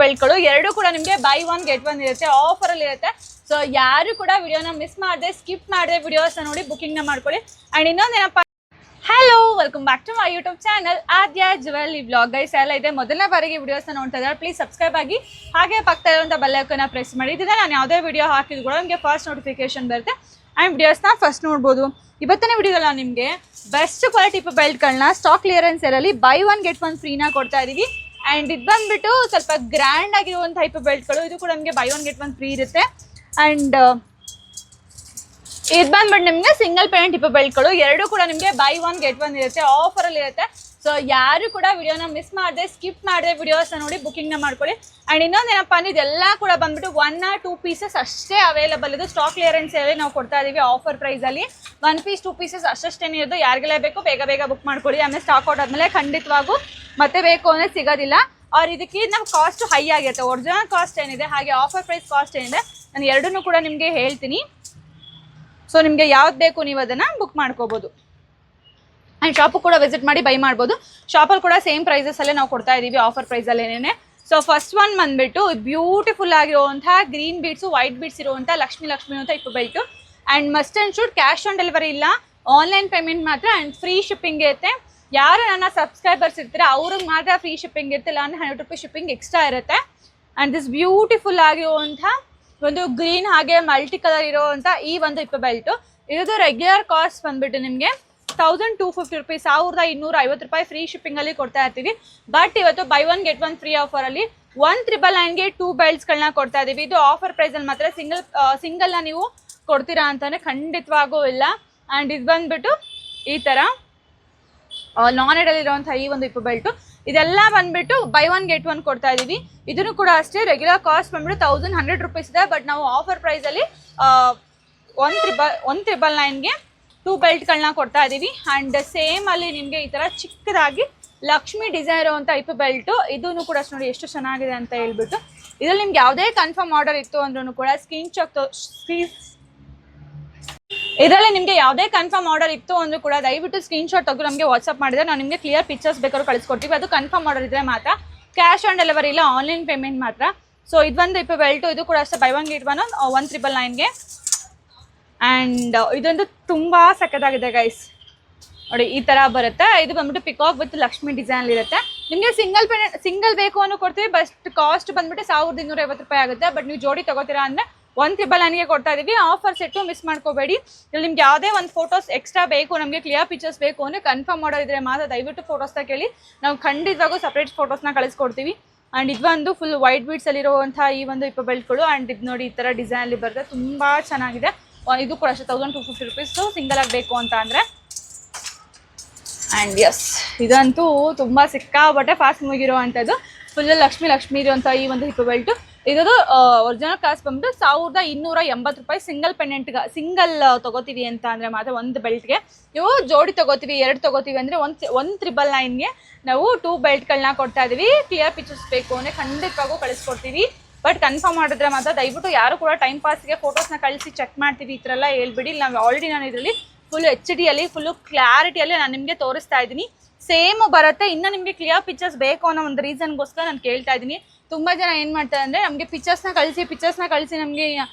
ಬೆಲ್ಟ್ಗಳು ಎರಡು ಕೂಡ ನಿಮಗೆ ಬೈ ಒನ್ ಗೆಟ್ ಒನ್ ಇರುತ್ತೆ, ಆಫರ್ ಅಲ್ಲಿ ಇರುತ್ತೆ. ಸೊ ಯಾರು ಕೂಡ ವಿಡಿಯೋನ ಮಿಸ್ ಮಾಡದೆ ಸ್ಕಿಪ್ ಮಾಡದೆ ವಿಡಿಯೋಸ್ ನೋಡಿ ಬುಕಿಂಗ್ ನ ಮಾಡ್ಕೊಳ್ಳಿ. ಅಂಡ್ ಇನ್ನೊಂದೇನಪ್ಪ, hello welcome back to my YouTube channel Aadya jewel vlog. Guys ಎಲ್ಲ ಇದೆ ಮೊದಲನೇ ಬಾರಿಗೆ ವಿಡಿಯೋಸ್ ನೋಡ್ತಾ ಇದ್ದಾರೆ, ಪ್ಲೀಸ್ ಸಬ್ಸ್ಕ್ರೈಬ್ ಆಗಿ ಹಾಗೆ ಪಕ್ಕದ ಇರುವಂಥ ಬೆಲ್ ಐಕಾನ್ ಪ್ರೆಸ್ ಮಾಡಿ. ಇದನ್ನ ನಾನು ಯಾವುದೇ ವಿಡಿಯೋ ಹಾಕಿದ್ರು ಕೂಡ ನಿಮಗೆ ಫಸ್ಟ್ ನೋಟಿಫಿಕೇಶನ್ ಬರುತ್ತೆ ಆ್ಯಂಡ್ ವಿಡಿಯೋಸ್ನ ಫಸ್ಟ್ ನೋಡ್ಬೋದು. ಇವತ್ತಿನ ವಿಡಿಯೋದಲ್ಲಿ ನಾನು ನಿಮಗೆ ಬೆಸ್ಟ್ ಕ್ವಾಲಿಟಿ ಬೆಲ್ಟ್ಗಳನ್ನ ಸ್ಟಾಕ್ ಕ್ಲಿಯರೆನ್ಸ್ ಸೇಲಲ್ಲಿ ಬೈ ಒನ್ ಗೆಟ್ ಒನ್ ಫ್ರೀನ ಕೊಡ್ತಾ ಇದ್ದೀವಿ. ಆ್ಯಂಡ್ ಇದು ಬಂದುಬಿಟ್ಟು ಸ್ವಲ್ಪ ಗ್ರ್ಯಾಂಡ್ ಆಗಿರುವಂಥ ಟೈಪ್ ಬೆಲ್ಟ್ಗಳು, ಇದು ಕೂಡ ನಿಮಗೆ by one get one free ಇರುತ್ತೆ. ಆ್ಯಂಡ್ ಇದು ಬಂದ್ಬಿಟ್ಟು ನಿಮಗೆ ಸಿಂಗಲ್ ಪೇಮೆಂಟ್ ಟೈಪ್ ಬೆಲ್ಟ್ಗಳು ಎರಡು ಕೂಡ ನಿಮಗೆ ಬೈ ಒನ್ ಗೆಟ್ ಒನ್ ಇರುತ್ತೆ, ಆಫರಲ್ಲಿ ಇರುತ್ತೆ. ಸೊ ಯಾರು ಕೂಡ ವಿಡಿಯೋನ ಮಿಸ್ ಮಾಡದೆ ಸ್ಕಿಪ್ ಮಾಡದೆ ವಿಡಿಯೋಸ್ ನೋಡಿ ಬುಕಿಂಗ್ನ ಮಾಡ್ಕೊಳ್ಳಿ. ಆ್ಯಂಡ್ ಇನ್ನೊಂದೇನಪ್ಪ ಅಂದ್ರೆ ಇದೆಲ್ಲ ಕೂಡ ಬಂದ್ಬಿಟ್ಟು 1 or 2 ಪೀಸಸ್ ಅಷ್ಟೇ ಅವೈಲೇಬಲ್ ಇದು ಸ್ಟಾಕ್ ಕ್ಲಿಯರೆನ್ಸ್ ಅಲ್ಲಿ ನಾವು ಕೊಡ್ತಾ ಇದೀವಿ ಆಫರ್ ಪ್ರೈಸ್ ಅಲ್ಲಿ. 1 ಪೀಸ್ 2 ಪೀಸಸ್ ಅಷ್ಟೇನೇ ಇರೋದು, ಯಾರಿಗೆಲ್ಲ ಬೇಕು ಬೇಗ ಬೇಗ ಬುಕ್ ಮಾಡ್ಕೊಳ್ಳಿ. ಆಮೇಲೆ ಸ್ಟಾಕ್ ಔಟ್ ಆದ್ಮೇಲೆ ಖಂಡಿತವಾಗೂ ಮತ್ತೆ ಬೇಕು ಅಂದ್ರೆ ಸಿಗೋದಿಲ್ಲ. ಅವ್ರು ಇದಕ್ಕೆ ನಮ್ಮ ಕಾಸ್ಟ್ ಹೈ ಆಗಿರುತ್ತೆ, ಒರಿಜಿನಲ್ ಕಾಸ್ಟ್ ಏನಿದೆ ಹಾಗೆ ಆಫರ್ ಪ್ರೈಸ್ ಕಾಸ್ಟ್ ಏನಿದೆ ನಾನು ಎರಡನ್ನೂ ಕೂಡ ನಿಮಗೆ ಹೇಳ್ತೀನಿ. ಸೊ ನಿಮಗೆ ಯಾವ್ದು ಬೇಕು ನೀವು ಅದನ್ನು ಬುಕ್ ಮಾಡ್ಕೋಬೋದು. ಆ್ಯಂಡ್ ಶಾಪು ಕೂಡ ವಿಸಿಟ್ ಮಾಡಿ ಬೈ ಮಾಡ್ಬೋದು. ಶಾಪಲ್ಲಿ ಕೂಡ ಸೇಮ್ ಪ್ರೈಸಸಲ್ಲೇ ನಾವು ಕೊಡ್ತಾ ಇದ್ದೀವಿ ಆಫರ್ ಪ್ರೈಸಲ್ಲೇನೆ. ಸೊ ಫಸ್ಟ್ ಒನ್ ಬಂದುಬಿಟ್ಟು ಬ್ಯೂಟಿಫುಲ್ ಆಗಿರುವಂತಹ ಗ್ರೀನ್ ಬೀಡ್ಸು ವೈಟ್ ಬೀಡ್ಸ್ ಇರುವಂಥ ಲಕ್ಷ್ಮಿ ಅಂತ hip belt. And must and should cash on delivery ಇಲ್ಲ, ಆನ್ಲೈನ್ ಪೇಮೆಂಟ್ ಮಾತ್ರ. ಆ್ಯಂಡ್ ಫ್ರೀ ಶಿಪ್ಪಿಂಗ್ ಇರುತ್ತೆ. ಯಾರು ನನ್ನ ಸಬ್ಸ್ಕ್ರೈಬರ್ಸ್ ಇರ್ತಾರೆ ಅವ್ರಿಗೆ ಮಾತ್ರ ಫ್ರೀ ಶಿಪ್ಪಿಂಗ್ ಇರುತ್ತೆ, ಇಲ್ಲ ಅಂದರೆ 100 ರೂಪಾಯಿ ಶಿಪ್ಪಿಂಗ್ ಎಕ್ಸ್ಟ್ರಾ ಇರುತ್ತೆ. ಆ್ಯಂಡ್ ದಿಸ್ ಬ್ಯೂಟಿಫುಲ್ ಆಗಿರುವಂಥ ಒಂದು ಗ್ರೀನ್ ಹಾಗೆ ಮಲ್ಟಿ ಕಲರ್ ಇರೋವಂಥ ಈ ಒಂದು ಇಪ್ಪು ಬೆಲ್ಟು, ಇದು ರೆಗ್ಯುಲರ್ ಕಾಸ್ಟ್ ಬಂದುಬಿಟ್ಟು ನಿಮಗೆ 1250 ರೂಪೀಸ್, 1250 ರೂಪಾಯಿ ಫ್ರೀ ಶಿಪ್ಪಿಂಗಲ್ಲಿ ಕೊಡ್ತಾ ಇರ್ತೀವಿ. ಬಟ್ ಇವತ್ತು buy one get one free ಆಫರಲ್ಲಿ 1999ಗೆ 2 ಬೆಲ್ಟ್ಸ್ಗಳನ್ನ ಕೊಡ್ತಾ ಇದ್ದೀವಿ. ಇದು ಆಫರ್ ಪ್ರೈಸಲ್ಲಿ ಮಾತ್ರ, ಸಿಂಗಲ್ನ ನೀವು ಕೊಡ್ತೀರಾ ಅಂತಂದರೆ ಖಂಡಿತವಾಗೂ ಇಲ್ಲ. ಆ್ಯಂಡ್ ಇದು ಬಂದುಬಿಟ್ಟು ಈ ಥರ ನಾನ್ ಎಡಲ್ಲಿರುವಂಥ ಈ ಒಂದು ಇಪ್ಪು ಬೆಲ್ಟು, ಇದೆಲ್ಲ ಬಂದುಬಿಟ್ಟು ಬೈ ಒನ್ ಗೆಟ್ ಒನ್ ಕೊಡ್ತಾ ಇದ್ದೀವಿ. ಇದನ್ನು ಕೂಡ ಅಷ್ಟೇ ರೆಗ್ಯುಲರ್ ಕಾಸ್ಟ್ ಬಂದುಬಿಟ್ಟು 1100 ರೂಪೀಸ್ ಇದೆ. ಬಟ್ ನಾವು ಆಫರ್ ಪ್ರೈಸಲ್ಲಿ 1999ಗೆ 2 ಬೆಲ್ಟ್ಗಳನ್ನ ಕೊಡ್ತಾ ಇದ್ದೀವಿ. ಆ್ಯಂಡ್ ಸೇಮ್ ಅಲ್ಲಿ ನಿಮಗೆ ಈ ಥರ ಚಿಕ್ಕದಾಗಿ ಲಕ್ಷ್ಮಿ ಡಿಸೈನ್ ಇರುವಂಥ ಇಪ್ಪು ಬೆಲ್ಟು, ಇದನ್ನು ಕೂಡ ನೋಡಿ ಎಷ್ಟು ಚೆನ್ನಾಗಿದೆ ಅಂತ ಹೇಳ್ಬಿಟ್ಟು. ಇದರಲ್ಲಿ ನಿಮ್ಗೆ ಯಾವುದೇ ಕನ್ಫರ್ಮ್ ಆರ್ಡರ್ ಇತ್ತು ಅಂದ್ರೂ ಕೂಡ ಇದರಲ್ಲಿ ನಿಮಗೆ ಯಾವುದೇ ಕನ್ಫರ್ಮ್ ಆರ್ಡರ್ ಇತ್ತು ಅಂದ್ರೂ ಕೂಡ ದಯವಿಟ್ಟು ಸ್ಕ್ರೀನ್ಶಾಟ್ ತೆಗೆದು ನಮಗೆ ವಾಟ್ಸಪ್ ಮಾಡಿದ್ರೆ ನಾವು ನಿಮಗೆ ಕ್ಲಿಯರ್ ಪಿಕ್ಚರ್ಸ್ ಬೇಕಾದ್ರೂ ಕಳಿಸ್ಕೊಡ್ತೀವಿ. ಅದು ಕನ್ಫರ್ಮ್ ಆರ್ಡರ್ ಇದ್ದರೆ ಮಾತ್ರ, ಕ್ಯಾಶ್ ಆನ್ ಡೆಲಿವರಿ ಇಲ್ಲ, ಆನ್ಲೈನ್ ಪೇಮೆಂಟ್ ಮಾತ್ರ. ಸೊ ಇದೊಂದು ಇಪ್ಪು ಬೆಲ್ಟು, ಇದು ಕೂಡ ಅಷ್ಟೇ ಬೈ ಒನ್ ಗೆಟ್ ಒನ್ 1999ಗೆ. ಆ್ಯಂಡ್ ಇದೊಂದು ತುಂಬ ಸಖತ್ತಾಗಿದೆ ಗೈಸ್, ನೋಡಿ ಈ ಥರ ಬರುತ್ತೆ. ಇದು ಬಂದ್ಬಿಟ್ಟು ಪಿಕಾಕ್ ವಿತ್ ಲಕ್ಷ್ಮಿ ಡಿಸೈನ್ ಇರುತ್ತೆ. ನಿಮಗೆ ಸಿಂಗಲ್ ಬೇಕು ಅನ್ನೋ ಕೊಡ್ತೀವಿ, ಬಟ್ ಕಾಸ್ಟ್ ಬಂದ್ಬಿಟ್ಟು 1250 ರೂಪಾಯಿ ಆಗುತ್ತೆ. ಬಟ್ ನೀವು ಜೋಡಿ ತಗೋತೀರಾ ಅಂದರೆ 1999ಗೆ ಕೊಡ್ತಾ ಇದ್ದೀವಿ. ಆಫರ್ ಸೆಟ್ಟು ಮಿಸ್ ಮಾಡ್ಕೋಬೇಡಿ. ಇಲ್ಲಿ ನಿಮ್ಗೆ ಯಾವುದೇ ಒಂದು ಫೋಟೋಸ್ ಎಕ್ಸ್ಟ್ರಾ ಬೇಕು, ನಮಗೆ ಕ್ಲಿಯರ್ ಪಿಕ್ಚರ್ಸ್ ಬೇಕು ಅಂದರೆ ಕನ್ಫರ್ಮ್ ಆರ್ಡರ್ ಇದ್ದರೆ ಮಾತ್ರ ದಯವಿಟ್ಟು ಫೋಟೋಸ್ನ ಕೇಳಿ, ನಾವು ಖಂಡಿತವಾಗೂ ಸಪ್ರೇಟ್ ಫೋಟೋಸ್ನ ಕಳಿಸ್ಕೊಡ್ತೀವಿ. ಆ್ಯಂಡ್ ಇದು ಒಂದು ಫುಲ್ ವೈಟ್ ಬೀಡ್ಸಲ್ಲಿರುವಂಥ ಈ ಒಂದು ಇಪ್ಪು ಬೆಲ್ಟ್ಗಳು. ಆ್ಯಂಡ್ ಇದು ನೋಡಿ ಈ ಥರ ಡಿಸೈನಲ್ಲಿ ಬರುತ್ತೆ, ತುಂಬ ಚೆನ್ನಾಗಿದೆ. ಇದು ಕೂಡ ಅಷ್ಟೇ 1250 ರೂಪೀಸು ಸಿಂಗಲ್ ಆಗಬೇಕು ಅಂತ ಅಂದರೆ. ಆ್ಯಂಡ್ ಎಸ್ ಇದಂತೂ ತುಂಬ ಸಿಕ್ಕಾಬಟ್ಟೆ ಫಾಸ್ಟ್ ಮುಗಿರುವಂಥದ್ದು, ಫುಲ್ ಲಕ್ಷ್ಮಿ ಇರುವಂಥ ಈ ಒಂದು ಹಿಪ್ಪು ಬೆಲ್ಟು. ಇದು ಒರಿಜಿನಲ್ ಕಾಸ್ಟ್ ಬಂದ್ಬಿಟ್ಟು 1280 ರೂಪಾಯಿ. ಸಿಂಗಲ್ ತೊಗೋತೀವಿ ಅಂತ ಅಂದರೆ ಮಾತ್ರ ಒಂದು ಬೆಲ್ಟ್ಗೆ. ನೀವು ಜೋಡಿ ತೊಗೋತೀವಿ, 2 ತೊಗೋತೀವಿ ಅಂದರೆ 1999ಗೆ ನಾವು 2 ಬೆಲ್ಟ್ಗಳನ್ನ ಕೊಡ್ತಾ ಇದ್ದೀವಿ. ಕ್ಲಿಯರ್ ಪಿಕ್ಚರ್ಸ್ ಬೇಕು ಅಂದರೆ ಖಂಡಿತವಾಗೂ ಕಳಿಸ್ಕೊಡ್ತೀವಿ. ಬಟ್ ಕನ್ಫರ್ಮ್ ಮಾಡಿದ್ರೆ ಮಾತ್ರ ದಯವಿಟ್ಟು ಯಾರು ಕೂಡ ಟೈಮ್ ಪಾಸ್ಗೆ ಫೋಟೋಸ್ನ ಕಳಿಸಿ ಚೆಕ್ ಮಾಡ್ತೀವಿ ಈ ಥರ ಎಲ್ಲ ಹೇಳ್ಬಿಡಿ. ನಾವು ಆಲ್ರೆಡಿ ನಾನು ಇದರಲ್ಲಿ ಫುಲ್ HD ಫುಲ್ಲು ಕ್ಲಾರಿಟಿಯಲ್ಲಿ ನಾನು ನಿಮಗೆ ತೋರಿಸ್ತಾ ಇದ್ದೀನಿ. ಸೇಮ್ ಬರುತ್ತೆ. ಇನ್ನು ನಿಮಗೆ ಕ್ಲಿಯರ್ ಪಿಕ್ಚರ್ಸ್ ಬೇಕು ಅನ್ನೋ ಒಂದು ರೀಸನ್ಗೋಸ್ಕರ ನಾನು ಕೇಳ್ತಾ ಇದ್ದೀನಿ. ತುಂಬ ಜನ ಏನು ಮಾಡ್ತಾರೆ ಅಂದರೆ ನಮಗೆ ಪಿಕ್ಚರ್ಸ್ನ ಕಳಿಸಿ ನಮಗೆ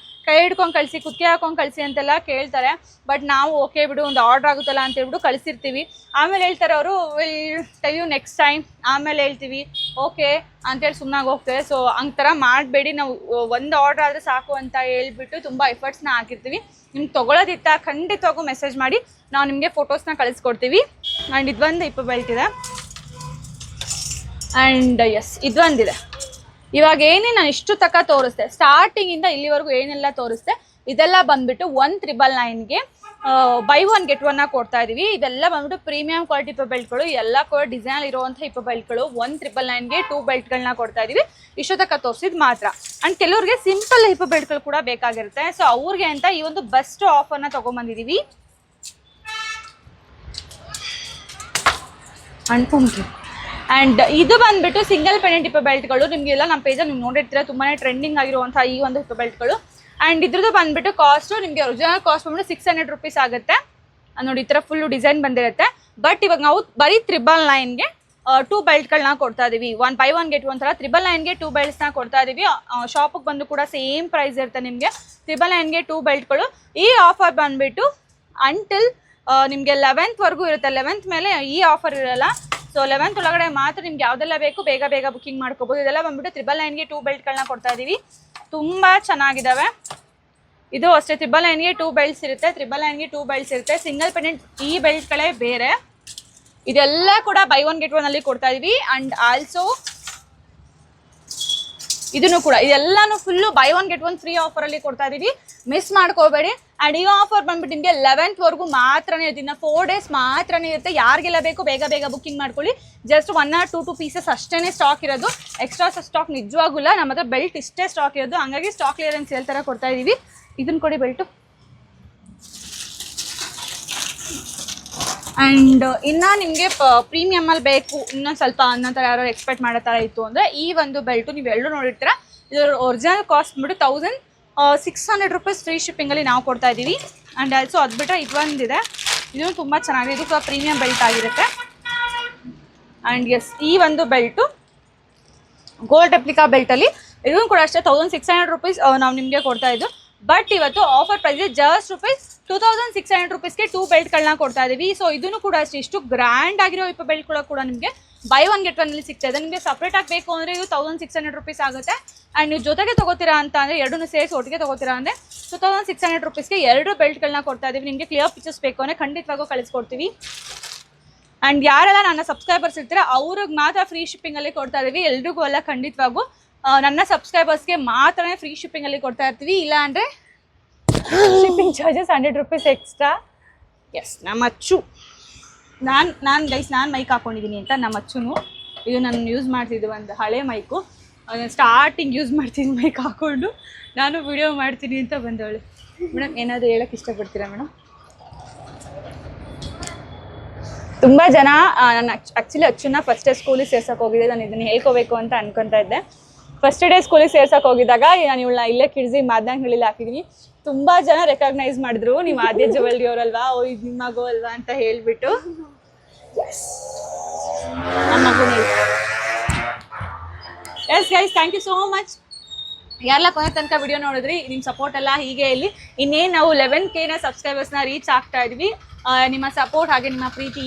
ಕೈ ಹಿಡ್ಕೊಂಡು ಕಳಿಸಿ, ಕುತ್ತಿಗೆ ಹಾಕೊಂಡು ಕಳಿಸಿ ಅಂತೆಲ್ಲ ಕೇಳ್ತಾರೆ. ಬಟ್ ನಾವು ಓಕೆ ಬಿಡು ಒಂದು ಆರ್ಡ್ರ್ ಆಗುತ್ತಲ್ಲ ಅಂತ ಹೇಳ್ಬಿಟ್ಟು ಕಳಿಸಿರ್ತೀವಿ. ಆಮೇಲೆ ಹೇಳ್ತಾರೆ ಅವರು will tell you next time, ಆಮೇಲೆ ಹೇಳ್ತೀವಿ ಓಕೆ ಅಂತೇಳಿ ಸುಮ್ಮನಾಗಿ ಹೋಗ್ತಾರೆ. ಸೊ ಹಂಗೆ ಥರ ಮಾಡಬೇಡಿ. ನಾವು ಒಂದು ಆರ್ಡ್ರ್ ಆದರೆ ಸಾಕು ಅಂತ ಹೇಳ್ಬಿಟ್ಟು ತುಂಬ ಎಫರ್ಟ್ಸ್ನ ಹಾಕಿರ್ತೀವಿ. ನಿಮ್ಗೆ ತೊಗೊಳೋದಿತ್ತ ಖಂಡಿತವಾಗೂ ಮೆಸೇಜ್ ಮಾಡಿ, ನಾವು ನಿಮಗೆ ಫೋಟೋಸ್ನ ಕಳಿಸ್ಕೊಡ್ತೀವಿ. ಆ್ಯಂಡ್ ಇದೊಂದು ಇಪ್ಪು ಬೆಲ್ಟ್ ಇದೆ. ಆ್ಯಂಡ್ ಎಸ್ ಇದೊಂದಿದೆ. ಇವಾಗ ಏನೇ ನಾನು ಇಷ್ಟು ತನಕ ತೋರಿಸ್ದೆ, ಸ್ಟಾರ್ಟಿಂಗಿಂದ ಇಲ್ಲಿವರೆಗೂ ಏನೆಲ್ಲ ತೋರಿಸ್ದೆ ಇದೆಲ್ಲ ಬಂದುಬಿಟ್ಟು 1999ಗೆ ಬೈ ಒನ್ ಗೆಟ್ ಒನ್ನ ಕೊಡ್ತಾ ಇದ್ದೀವಿ. ಇದೆಲ್ಲ ಬಂದ್ಬಿಟ್ಟು ಪ್ರೀಮಿಯಂ ಕ್ವಾಲಿಟಿ ಇಪ್ಪು ಬೆಲ್ಟ್ಗಳು, ಎಲ್ಲ ಕೂಡ ಡಿಸೈನ್ ಇರುವಂಥ ಇಪ್ಪು ಬೆಲ್ಟ್ಗಳು. 1999ಗೆ 2 ಬೆಲ್ಟ್ಗಳನ್ನ ಕೊಡ್ತಾ ಇದ್ದೀವಿ. ಇಷ್ಟು ತನಕ ತೋರಿಸಿದ್ ಮಾತ್ರ. ಆ್ಯಂಡ್ ಕೆಲವ್ರಿಗೆ ಸಿಂಪಲ್ ಇಪ್ಪು ಬೆಲ್ಟ್ಗಳು ಕೂಡ ಬೇಕಾಗಿರುತ್ತೆ. ಸೊ ಅವ್ರಿಗೆ ಅಂತ ಈ ಒಂದು ಬೆಸ್ಟ್ ಆಫರ್ನ ತೊಗೊಂಬಂದಿದ್ದೀವಿ. ಅನ್ಕೊಂಡ್ರಿ. ಆ್ಯಂಡ್ ಇದು ಬಂದುಬಿಟ್ಟು ಸಿಂಗಲ್ ಪೆಂಡೆಂಟ್ ಇಪ್ಪು ಬೆಲ್ಟ್ಗಳು. ನಿಮಗೆಲ್ಲ ನಮ್ಮ ಪೇಜಲ್ಲಿ ನೀವು ನೋಡಿರ್ತೀರ, ತುಂಬಾ ಟ್ರೆಂಡಿಂಗ್ ಆಗಿರುವಂಥ ಈ ಒಂದು ಇಪ್ಪು ಬೆಲ್ಟ್ಗಳು. ಆ್ಯಂಡ್ ಇದ್ರದ್ದು ಬಂದುಬಿಟ್ಟು ಕಾಸ್ಟು ನಿಮಗೆ ಒರಿಜಿನಲ್ ಕಾಸ್ಟ್ ಬಂದ್ಬಿಟ್ಟು 600 ರೂಪೀಸ್ ಆಗುತ್ತೆ. ನೋಡಿ ಈ ಥರ ಫುಲ್ಲು ಡಿಸೈನ್ ಬಂದಿರುತ್ತೆ. ಬಟ್ ಇವಾಗ ನಾವು ಬರೀ 999ಗೆ 2 ಬೆಲ್ಟ್ಗಳನ್ನ ಕೊಡ್ತಾ ಇದೀವಿ. 1 buy 1 get 1 ತರ 999ಗೆ 2 ಬೆಲ್ಟ್ಸ್ನ ಕೊಡ್ತಾ ಇದೀವಿ. ಶಾಪಿಗೆ ಬಂದು ಕೂಡ ಸೇಮ್ ಪ್ರೈಸ್ ಇರುತ್ತೆ ನಿಮಗೆ. 999ಗೆ 2 ಬೆಲ್ಟ್ಗಳು. ಈ ಆಫರ್ ಬಂದ್ಬಿಟ್ಟು ಅಂಟಿಲ್ ನಿಮಗೆ 11th ವರೆಗೂ ಇರುತ್ತೆ. 11th ಮೇಲೆ ಈ ಆಫರ್ ಇರಲ್ಲ. ಸೊ 11th ಒಳಗಡೆ ಮಾತ್ರ ನಿಮ್ಗೆ ಯಾವ್ದೆಲ್ಲ ಬೇಕು ಬೇಗ ಬೇಗ ಬುಕಿಂಗ್ ಮಾಡ್ಕೋಬಹುದು. ಇದೆಲ್ಲ ಬಂದ್ಬಿಟ್ಟು 999ಗೆ 2 ಬೆಲ್ಟ್ಗಳನ್ನ ಕೊಡ್ತಾ ಇದೀವಿ. ತುಂಬಾ ಚೆನ್ನಾಗಿದಾವೆ. ಇದು ಅಷ್ಟೇ 999ಗೆ 2 ಬೆಲ್ಟ್ಸ್ ಇರುತ್ತೆ. 999ಗೆ 2 ಬೆಲ್ಟ್ಸ್ ಇರುತ್ತೆ. ಸಿಂಗಲ್ ಪೆಂಡೆಂಟ್ ಈ ಬೆಲ್ಟ್ಗಳೇ ಬೇರೆ. ಇದೆಲ್ಲ ಕೂಡ buy 1 get 1 ಅಲ್ಲಿ ಕೊಡ್ತಾ ಇದೀವಿ. ಅಂಡ್ ಆಲ್ಸೋ ಇದನ್ನು ಕೂಡ ಇದೆಲ್ಲಾನು full buy 1 get 1 free offer ಅಲ್ಲಿ ಕೊಡ್ತಾ ಇದೀವಿ. ಮಿಸ್ ಮಾಡ್ಕೋಬೇಡಿ. ಅಂಡ್ ಈ ಆಫರ್ ಬಂದ್ಬಿಟ್ಟು ನಿಮಗೆ 11th ವರೆಗೂ ಮಾತ್ರನೇ ಇರುತ್ತೆ. ಇನ್ನು 4 days ಮಾತ್ರನೇ ಇರುತ್ತೆ. ಯಾರಿಗೆಲ್ಲ ಬೇಕು ಬೇಗ ಬೇಗ ಬುಕಿಂಗ್ ಮಾಡ್ಕೊಳ್ಳಿ. ಜಸ್ಟ್ 1 or 2 ಪೀಸಸ್ ಅಷ್ಟೇ ಸ್ಟಾಕ್ ಇರೋದು. ಎಕ್ಸ್ಟ್ರಾ ಸ್ಟಾಕ್ ನಿಜವಾಗುಲ್ಲ. ನಮ್ಮ ಹತ್ರ ಬೆಲ್ಟ್ ಇಷ್ಟೇ ಸ್ಟಾಕ್ ಇರೋದು. ಹಂಗಾಗಿ ಸ್ಟಾಕ್ ಕ್ಲಿಯರೆನ್ಸ್ ಸೇಲ್ ಥರ ಕೊಡ್ತಾ ಇದೀವಿ. ಇದನ್ನ ಕೊಡಿ ಬೆಲ್ಟು. ಆ್ಯಂಡ್ ಇನ್ನು ನಿಮಗೆ ಪ್ರೀಮಿಯಮಲ್ಲಿ ಬೇಕು ಇನ್ನೊಂದು ಸ್ವಲ್ಪ ಅನ್ನೋ ಥರ ಯಾರು ಎಕ್ಸ್ಪೆಕ್ಟ್ ಮಾಡೋ ಥರ ಇತ್ತು ಅಂದರೆ ಈ ಒಂದು ಬೆಲ್ಟು ನೀವೆಲ್ಲರೂ ನೋಡಿರ್ತೀರ. ಇದರ ಒರಿಜಿನಲ್ ಕಾಸ್ಟ್ ಬಿಟ್ಟು 1600 ರೂಪೀಸ್ ಫ್ರೀ ಶಿಪ್ಪಿಂಗಲ್ಲಿ ನಾವು ಕೊಡ್ತಾ ಇದ್ದೀವಿ. ಆ್ಯಂಡ್ ಆಲ್ಸೋ ಅದು ಬಿಟ್ಟರೆ ಇದೊಂದಿದೆ. ಇದು ತುಂಬ ಚೆನ್ನಾಗಿದೆ. ಇದು ಸ್ವಲ್ಪ ಪ್ರೀಮಿಯಂ ಬೆಲ್ಟ್ ಆಗಿರುತ್ತೆ. ಆ್ಯಂಡ್ ಎಸ್ ಈ ಒಂದು ಬೆಲ್ಟು ಗೋಲ್ಡ್ ರೆಪ್ಲಿಕಾ ಬೆಲ್ಟಲ್ಲಿ ಇದನ್ನು ಕೂಡ ಅಷ್ಟೇ 1600 ರೂಪೀಸ್ ನಾವು ನಿಮಗೆ ಕೊಡ್ತಾ ಇದ್ದು. ಬಟ್ ಇವತ್ತು ಆಫರ್ ಪ್ರೈಸ್ ಜಸ್ಟ್ ರೂಪೀಸ್ 2600 ರೂಪೀಸ್ಗೆ 2 ಬೆಲ್ಟ್ಗಳನ್ನ ಕೊಡ್ತಾ ಇದೀವಿ. ಸೊ ಇದನ್ನು ಕೂಡ ಅಷ್ಟೇ ಇಷ್ಟು ಗ್ರ್ಯಾಂಡ್ ಆಗಿರೋ ಇಪ್ಪ ಬೆಲ್ಟ್ಗಳು ಕೂಡ ನಿಮಗೆ buy 1 get 1 ಅಲ್ಲಿ ಸಿಗ್ತಾ ಇದೆ. ನಿಮಗೆ ಸಪ್ರೇಟ್ ಆಗಿ ಬೇಕು ಅಂದರೆ ಇದು 1600 ರೂಪೀಸ್ ಆಗುತ್ತೆ. ಆ್ಯಂಡ್ ನೀವು ಜೊತೆಗೆ ತೊಗೋತೀರಾ ಅಂತ ಅಂದರೆ ಎರಡನ್ನೂ ಸೇರಿಸಿ ಒಟ್ಟಿಗೆ ತೊಗೋತೀರಾ ಅಂದರೆ 2600 ರೂಪೀಸ್ಗೆ 2 ಬೆಲ್ಟ್ಗಳನ್ನ ಕೊಡ್ತಾ ಇದೀವಿ. ನಿಮಗೆ ಕ್ಲಿಯರ್ ಪಿಕ್ಚರ್ಸ್ ಬೇಕು ಅಂದರೆ ಖಂಡಿತವಾಗೂ ಕಳಿಸ್ಕೊಡ್ತೀವಿ. ಆ್ಯಂಡ್ ಯಾರೆಲ್ಲ ನನ್ನ ಸಬ್ಸ್ಕ್ರೈಬರ್ಸ್ ಇರ್ತೀರ ಅವ್ರಿಗೆ ಮಾತ್ರ ಫ್ರೀ ಶಿಪ್ಪಿಂಗಲ್ಲಿ ಕೊಡ್ತಾ ಇದೀವಿ. ಎಲ್ರಿಗೂ ಅಲ್ಲ, ಖಂಡಿತವಾಗೂ ನನ್ನ ಸಬ್ಸ್ಕ್ರೈಬರ್ಸ್ಗೆ ಮಾತ್ರನೇ ಫ್ರೀ ಶಿಪ್ಪಿಂಗಲ್ಲಿ ಕೊಡ್ತಾ ಇರ್ತೀವಿ. ಇಲ್ಲ ಅಂದರೆ shipping charges 100 rupees extra. Yes ನಮ್ಮ ಅಚ್ಚು ನಾನು ಗೈಸ್ ನಾನು ಮೈಕ್ ಹಾಕ್ಕೊಂಡಿದ್ದೀನಿ ಅಂತ ನಮ್ಮ ಅಚ್ಚುನು ಇದು ನಾನು ಯೂಸ್ ಮಾಡ್ತಿದ್ದೆ ಒಂದು ಹಳೆ ಮೈಕು. ಸ್ಟಾರ್ಟಿಂಗ್ ಯೂಸ್ ಮಾಡ್ತೀನಿ ಮೈಕ್ ಹಾಕ್ಕೊಂಡು ನಾನು ವಿಡಿಯೋ ಮಾಡ್ತೀನಿ ಅಂತ ಬಂದವಳು. ಮೇಡಮ್ ಏನಾದರೂ ಹೇಳೋಕ್ಕೆ ಇಷ್ಟಪಡ್ತೀರಾ ಮೇಡಮ್? ತುಂಬ ಜನ ನಾನು ಆ್ಯಕ್ಚುಲಿ ಅಚ್ಚುನ ಫಸ್ಟ್ ಡೇ ಸ್ಕೂಲಿಗೆ ಸೇರ್ಸೋಕೆ ಹೋಗಿದ್ದೆ. ನಾನು ಇದನ್ನು ಹೇಳ್ಕೋಬೇಕು ಅಂತ ಅನ್ಕೊತಾ ಇದ್ದೆ. ಫಸ್ಟ್ ಡೇ ಸ್ಕೂಲಿಗೆ ಸೇರ್ಸೋಕೆ ಹೋಗಿದ್ದಾಗ ನಾನು ಇವಳನ್ನ ಇಲ್ಲೇ ಕಿಡ್ಸಿ ಮಾದನಹಳ್ಳಿಲಿ ಹಾಕಿದ್ದೀನಿ. ತುಂಬ ಜನ ರೆಕಗ್ನೈಸ್ ಮಾಡಿದ್ರು, ನೀವು ಆದ್ಯ ಜ್ಯುವೆಲ್ರಿ ಅವರಲ್ವಾ, ಓ ಇದು ನಿಮ್ಮ ಮಗು ಅಲ್ವಾ ಅಂತ ಹೇಳಿಬಿಟ್ಟು. ನಮ್ಮ ಮಗುನೇ. Yes guys, thank you so much. ಯಾರೆಲ್ಲ ಕೊನೆ ತನಕ ವಿಡಿಯೋ ನೋಡಿದ್ರಿ, ನಿಮ್ಮ ಸಪೋರ್ಟ್ ಎಲ್ಲ ಹೀಗೆ ಇಲ್ಲಿ. ಇನ್ನೇನು ನಾವು 11K ಸಬ್ಸ್ಕ್ರೈಬರ್ಸ್ನ ರೀಚ್ ಆಗ್ತಾ ಇದ್ವಿ. ನಿಮ್ಮ ಸಪೋರ್ಟ್ ಹಾಗೆ ನಿಮ್ಮ ಪ್ರೀತಿ